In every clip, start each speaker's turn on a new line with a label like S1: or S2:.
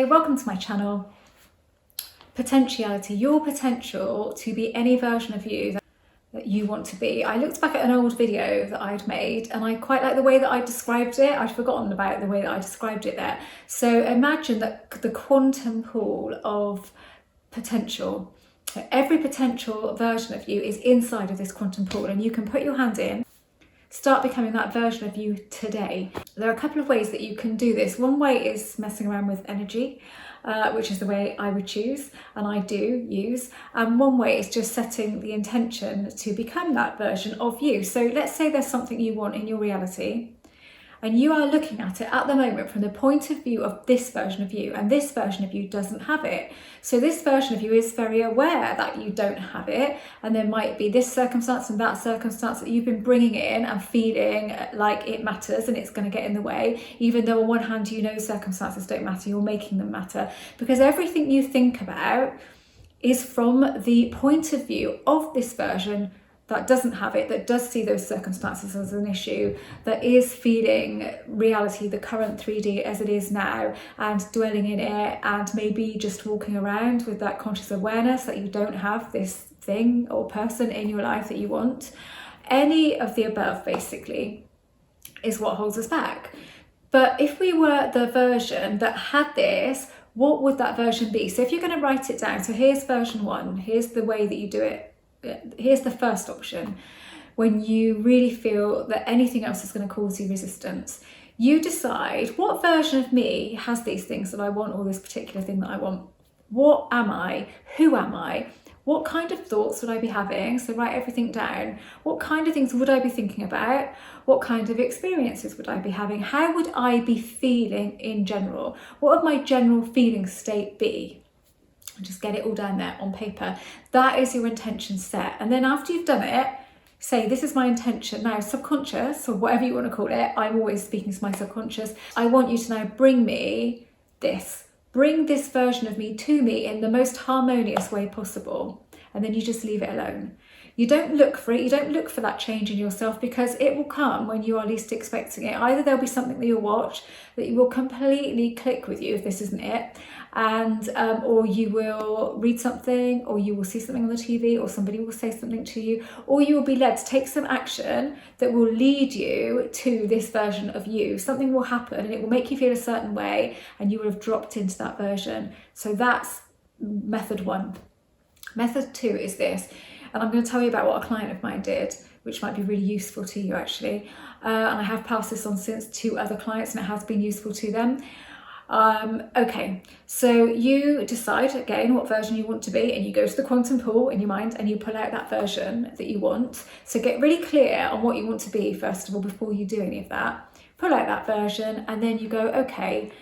S1: Hi, welcome to my channel. Potentiality, your potential to be any version of you that you want to be. I looked back at an old video that I'd made and I quite like the way that I described it. I'd forgotten about the way that I described it there. So imagine that the quantum pool of potential. Every potential version of you is inside of this quantum pool, and you can put your hand in, start becoming that version of you today. There are a couple of ways that you can do this. One way is messing around with energy, which is the way I would choose and I do use. And one way is just setting the intention to become that version of you. So let's say there's something you want in your reality and you are looking at it at the moment from the point of view of this version of you, and this version of you doesn't have it. So this version of you is very aware that you don't have it, and there might be this circumstance and that circumstance that you've been bringing in and feeling like it matters and it's going to get in the way, even though on one hand you know circumstances don't matter, you're making them matter, because everything you think about is from the point of view of this version that doesn't have it, that does see those circumstances as an issue, that is feeling reality, the current 3D as it is now, and dwelling in it, and maybe just walking around with that conscious awareness that you don't have this thing or person in your life that you want. Any of the above basically is what holds us back. But if we were the version that had this, what would that version be? So if you're going to write it down, so here's version 1, here's the way that you do it. Here's the first option. When you really feel that anything else is going to cause you resistance, you decide, what version of me has these things that I want, or this particular thing that I want? What am I? Who am I? What kind of thoughts would I be having? So write everything down. What kind of things would I be thinking about? What kind of experiences would I be having? How would I be feeling in general? What would my general feeling state be? Just get it all down there on paper. That is your intention set. And then after you've done it, say, this is my intention. Now, subconscious, or whatever you want to call it, I'm always speaking to my subconscious. I want you to now bring me this. Bring this version of me to me in the most harmonious way possible. And then you just leave it alone. You don't look for it. You don't look for that change in yourself, because it will come when you are least expecting it. Either there'll be something that you'll watch that you will completely click with you if this isn't it, and or you will read something, or you will see something on the TV, or somebody will say something to you, or you will be led to take some action that will lead you to this version of you. Something will happen and it will make you feel a certain way, and you will have dropped into that version. So that's method 1. Method 2 is this. And I'm going to tell you about what a client of mine did, which might be really useful to you actually. And I have passed this on since to other clients, and it has been useful to them. Okay, so you decide again what version you want to be, and you go to the quantum pool in your mind and you pull out that version that you want. So get really clear on what you want to be first of all before you do any of that. Pull out that version, and then you go, okay,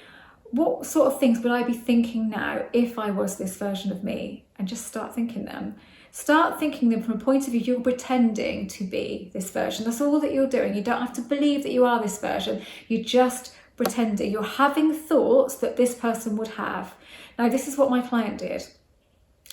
S1: what sort of things would I be thinking now if I was this version of me? And just start thinking them. Start thinking them from a point of view you're pretending to be this version. That's all that you're doing. You don't have to believe that you are this version. You're just pretending. You're having thoughts that this person would have. Now, this is what my client did.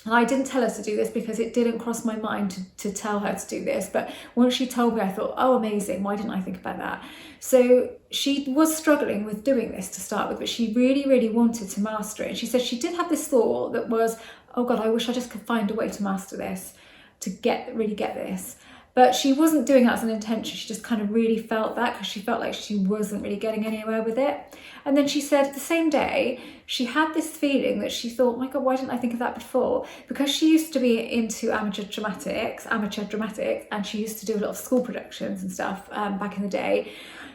S1: And I didn't tell her to do this because it didn't cross my mind to tell her to do this. But once she told me, I thought, oh, amazing. Why didn't I think about that? So she was struggling with doing this to start with, but she really, really wanted to master it. And she said she did have this thought that was, oh God, I wish I just could find a way to master this, to really get this. But she wasn't doing that as an intention. She just kind of really felt that, because she felt like she wasn't really getting anywhere with it. And then she said the same day, she had this feeling that she thought, my God, why didn't I think of that before? Because she used to be into amateur dramatics, and she used to do a lot of school productions and stuff back in the day.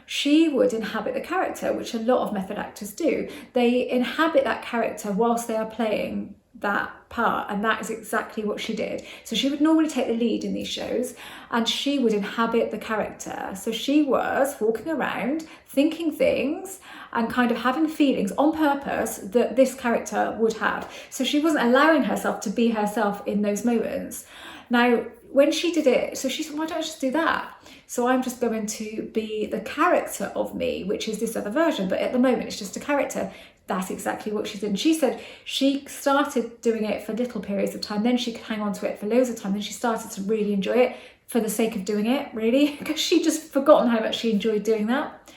S1: She would inhabit the character, which a lot of method actors do. They inhabit that character whilst they are playing that part, and that is exactly what she did. So she would normally take the lead in these shows, and she would inhabit the character. So she was walking around thinking things and kind of having feelings on purpose that this character would have. So she wasn't allowing herself to be herself in those moments. Now, when she did it, so she said, why don't I just do that? So I'm just going to be the character of me, which is this other version, but at the moment it's just a character. That's exactly what she did. And she said she started doing it for little periods of time, then she could hang on to it for loads of time, then she started to really enjoy it for the sake of doing it, really, because she'd just forgotten how much she enjoyed doing that.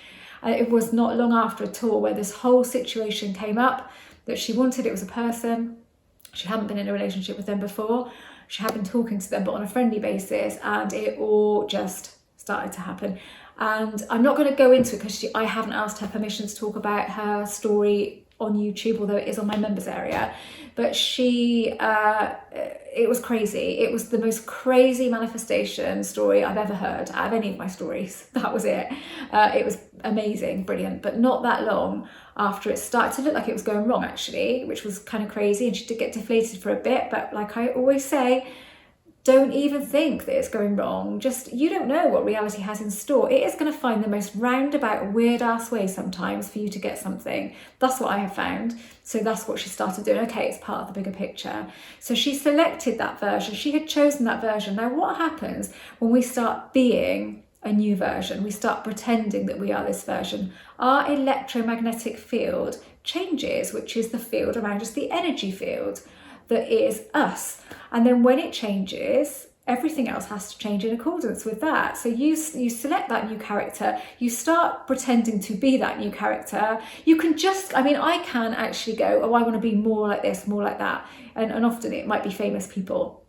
S1: It was not long after a tour where this whole situation came up, that she wanted. It was a person. She hadn't been in a relationship with them before. She had been talking to them, but on a friendly basis, and it all just started to happen. And I'm not going to go into it because I haven't asked her permission to talk about her story on YouTube, although it is on my members area. But it was crazy. It was the most crazy manifestation story I've ever heard out of any of my stories. That was it. It was amazing, brilliant, but not that long after it started to look like it was going wrong, actually, which was kind of crazy. And she did get deflated for a bit, but like I always say, don't even think that it's going wrong. Just, you don't know what reality has in store. It is going to find the most roundabout, weird ass way sometimes for you to get something. That's what I have found. So that's what she started doing. Okay, it's part of the bigger picture. So she selected that version. She had chosen that version. Now, what happens when we start being a new version? We start pretending that we are this version. Our electromagnetic field changes, which is the field around us, the energy field that is us. And then when it changes, everything else has to change in accordance with that. So you select that new character, you start pretending to be that new character. You can just, I can actually go, oh, I want to be more like this, more like that. And often it might be famous people.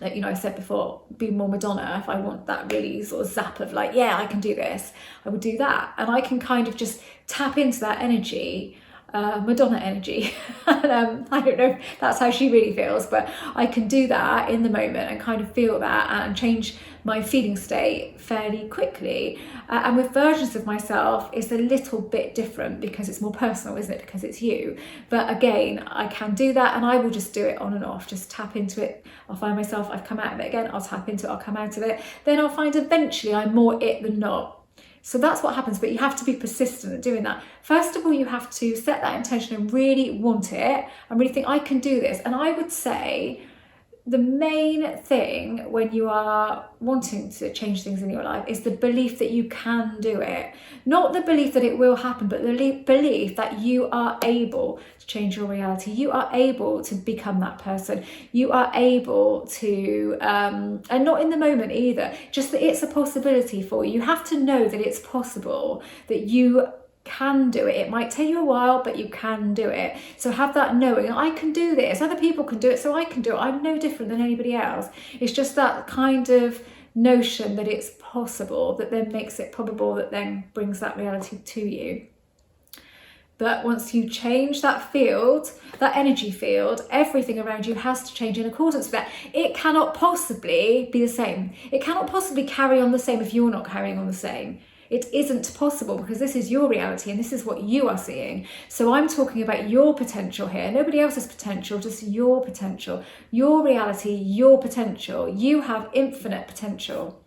S1: Like, I said before, be more Madonna. If I want that really sort of zap of like, yeah, I can do this, I would do that. And I can kind of just tap into that energy, Madonna energy. And I don't know if that's how she really feels, but I can do that in the moment and kind of feel that and change my feeling state fairly quickly. And with versions of myself, it's a little bit different because it's more personal, isn't it? Because it's you. But again, I can do that, and I will just do it on and off, just tap into it. I'll find myself, I've come out of it again, I'll tap into it, I'll come out of it. Then I'll find eventually I'm more it than not. So that's what happens, but you have to be persistent at doing that. First of all, you have to set that intention and really want it and really think, I can do this. And I would say the main thing when you are wanting to change things in your life is the belief that you can do it. Not the belief that it will happen, but the belief that you are able to change your reality. You are able to become that person. You are able to, and not in the moment either, just that it's a possibility for you. You have to know that it's possible, that you can do it. It might take you a while, but you can do it. So have that knowing, I can do this, other people can do it, so I can do it. I'm no different than anybody else. It's just that kind of notion that it's possible that then makes it probable, that then brings that reality to you. But once you change that field, that energy field, everything around you has to change in accordance with that. It cannot possibly be the same. It cannot possibly carry on the same if you're not carrying on the same. It isn't possible because this is your reality and this is what you are seeing. So I'm talking about your potential here, nobody else's potential, just your potential, your reality, your potential. You have infinite potential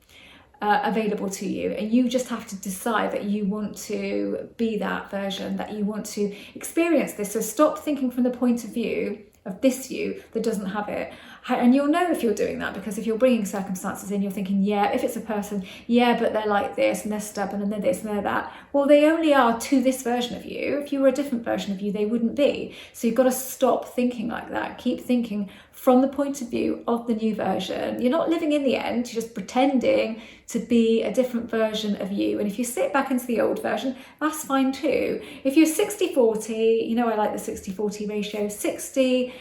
S1: available to you, and you just have to decide that you want to be that version, that you want to experience this. So stop thinking from the point of view of this you that doesn't have it. And you'll know if you're doing that, because if you're bringing circumstances in, you're thinking, yeah, if it's a person, yeah, but they're like this and they're stubborn and they're this and they're that. Well, they only are to this version of you. If you were a different version of you, they wouldn't be. So you've got to stop thinking like that. Keep thinking from the point of view of the new version. You're not living in the end, you're just pretending to be a different version of you. And if you sit back into the old version, that's fine too. If you're 60-40, I like the 60-40 ratio, 60%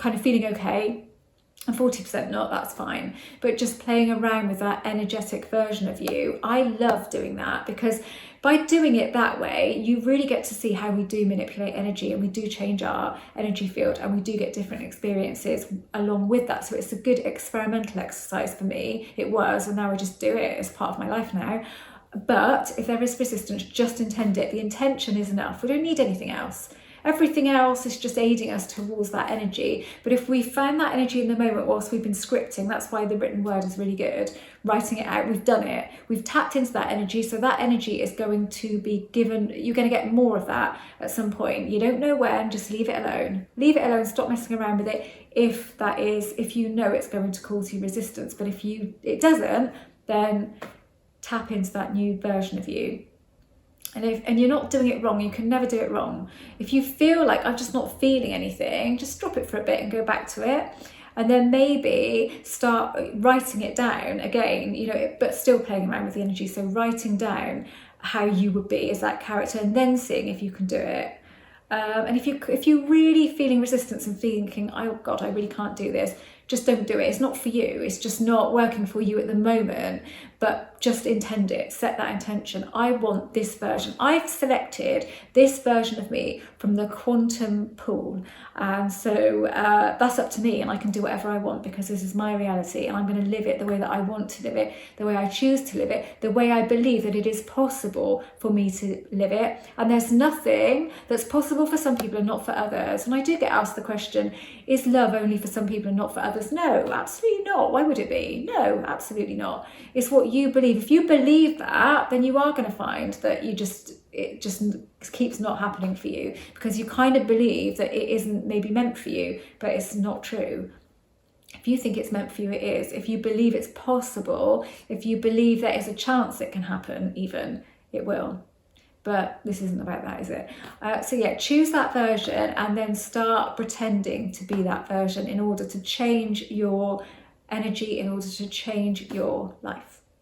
S1: kind of feeling okay and 40% not, that's fine. But just playing around with that energetic version of you, I love doing that, because by doing it that way, you really get to see how we do manipulate energy, and we do change our energy field, and we do get different experiences along with that. So it's a good experimental exercise for me. It was, and now I just do it as part of my life now. But if there is resistance, just intend it. The intention is enough. We don't need anything else. Everything else is just aiding us towards that energy. But if we find that energy in the moment whilst we've been scripting, that's why the written word is really good. Writing it out, we've done it. We've tapped into that energy. So that energy is going to be given, you're going to get more of that at some point. You don't know when, just leave it alone. Leave it alone, stop messing around with it. If you know it's going to cause you resistance. But if it doesn't, then tap into that new version of you. And you're not doing it wrong. You can never do it wrong. If you feel like I'm just not feeling anything, just drop it for a bit and go back to it. And then maybe start writing it down again, but still playing around with the energy. So writing down how you would be as that character, and then seeing if you can do it. And if you're really feeling resistance and thinking, oh God, I really can't do this, just don't do it. It's not for you. It's just not working for you at the moment, but just intend it. Set that intention. I want this version. I've selected this version of me from the quantum pool. And so that's up to me, and I can do whatever I want because this is my reality, and I'm going to live it the way that I want to live it, the way I choose to live it, the way I believe that it is possible for me to live it. And there's nothing that's possible for some people and not for others. And I do get asked the question, is love only for some people and not for others? No, absolutely not. Why would it be? No, absolutely not. It's what you believe. If you believe that, then you are going to find that it just keeps not happening for you because you kind of believe that it isn't maybe meant for you, but it's not true. If you think it's meant for you, it is. If you believe it's possible, if you believe there is a chance it can happen, even, it will. But this isn't about that, is it? So yeah, choose that version and then start pretending to be that version in order to change your energy, in order to change your life.